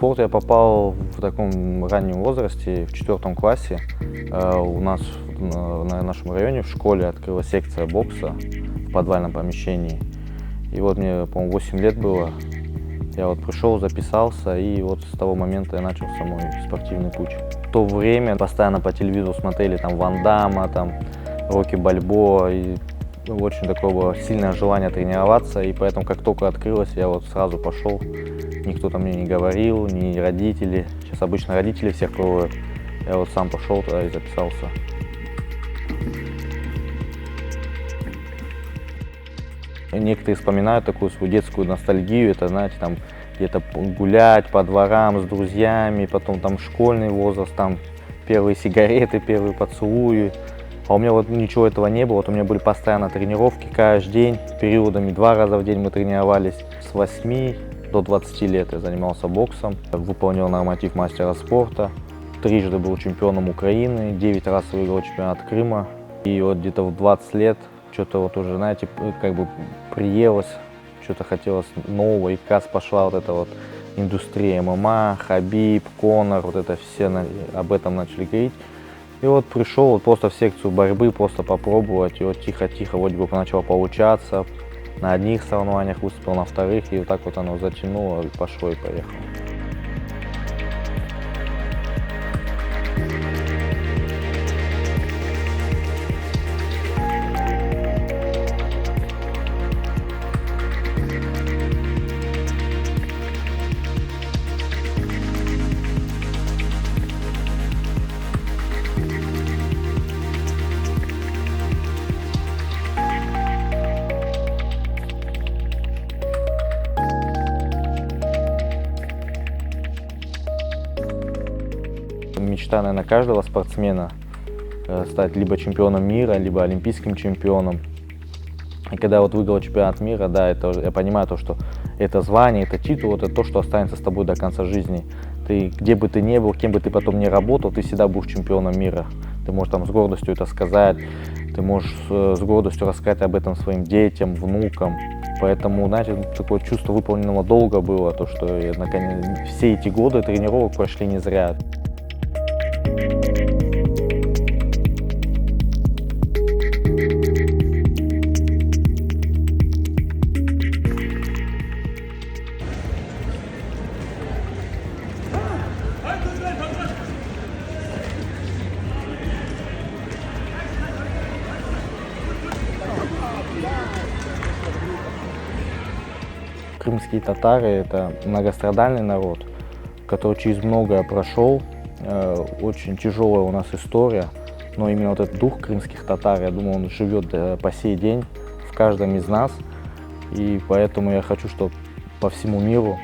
спорт я попал в таком раннем возрасте, в 4 классе. У нас на нашем районе в школе открылась секция бокса в подвальном помещении. И вот мне, по-моему, 8 лет было. Я вот пришел, записался, и вот с того момента я начал мой спортивный путь. В то время постоянно по телевизору смотрели там Ван Дамма, там Рокки Бальбоа, и очень такое было сильное желание тренироваться, и поэтому как только открылось, я вот сразу пошел. Никто там мне не говорил, ни родители. Сейчас обычно родители всех проводят. Я вот сам пошел туда и записался. Некоторые вспоминают такую свою детскую ностальгию, это, знаете, там где-то гулять по дворам с друзьями, потом там школьный возраст, там первые сигареты, первые поцелуи. А у меня вот ничего этого не было, вот у меня были постоянно тренировки каждый день, периодами 2 раза в день мы тренировались. С 8 до 20 лет я занимался боксом, выполнил норматив мастера спорта, трижды был чемпионом Украины, 9 раз выиграл чемпионат Крыма. И вот где-то в 20 лет что-то вот уже, знаете, как бы приелось, что-то хотелось нового, и как раз пошла вот эта вот индустрия ММА, Хабиб, Конор, вот это все об этом начали говорить. И вот пришел вот просто в секцию борьбы, просто попробовать, и вот тихо-тихо вроде бы начало получаться. На одних соревнованиях выступил, на вторых, и вот так вот оно затянуло, и пошло, и поехало. Мечта, наверное, каждого спортсмена стать либо чемпионом мира, либо олимпийским чемпионом. И когда вот выиграл чемпионат мира, да, это, я понимаю то, что это звание, это титул, это то, что останется с тобой до конца жизни. Ты, где бы ты ни был, кем бы ты потом ни работал, ты всегда будешь чемпионом мира. Ты можешь там с гордостью это сказать, ты можешь с гордостью рассказать об этом своим детям, внукам. Поэтому, знаете, такое чувство выполненного долга было, то, что я, наконец, все эти годы тренировок прошли не зря. Крымские татары – это многострадальный народ, который через многое прошел. Очень тяжелая у нас история, но именно вот этот дух крымских татар, я думаю, он живет по сей день в каждом из нас. И поэтому я хочу, чтобы по всему миру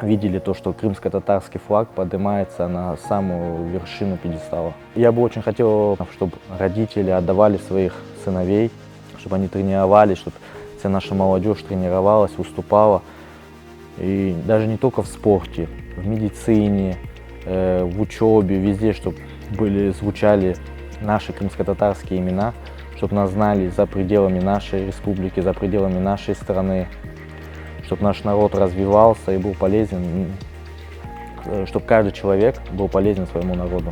видели то, что крымско-татарский флаг поднимается на самую вершину пьедестала. Я бы очень хотел, чтобы родители отдавали своих сыновей, чтобы они тренировались, чтобы вся наша молодежь тренировалась, выступала. И даже не только в спорте, в медицине, в учебе, везде, чтобы звучали наши крымско-татарские имена, чтобы нас знали за пределами нашей республики, за пределами нашей страны, чтобы наш народ развивался и был полезен, чтобы каждый человек был полезен своему народу.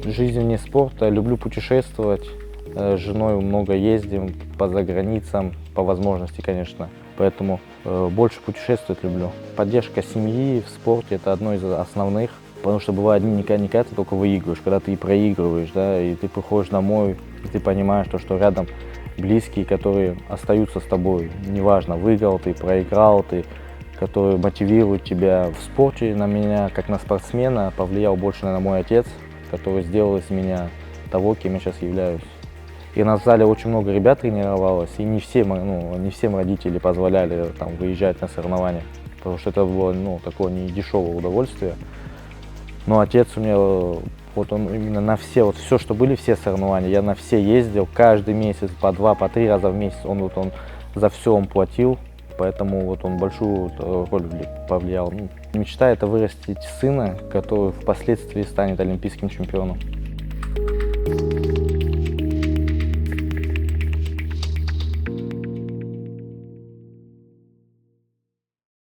Жизнь вне спорта, люблю путешествовать, с женой много ездим по заграницам, по возможности, конечно, поэтому больше путешествовать люблю. Поддержка семьи в спорте – это одно из основных, потому что бывает не когда ты только выигрываешь, когда ты и проигрываешь, да, и ты приходишь домой, и ты понимаешь, что рядом близкие, которые остаются с тобой, неважно, выиграл ты, проиграл ты, которые мотивируют тебя. В спорте на меня, как на спортсмена, повлиял больше, наверное, мой отец, который сделал из меня того, кем я сейчас являюсь. И у нас в зале очень много ребят тренировалось, и не всем родители позволяли там выезжать на соревнования, потому что это было такое не дешевое удовольствие. Но отец у меня Вот он именно на все, вот все, что были, все соревнования, я на все ездил, каждый месяц, по 2, по 3 раза в месяц, он за все он платил, поэтому вот он большую роль повлиял. Ну, мечта — это вырастить сына, который впоследствии станет олимпийским чемпионом.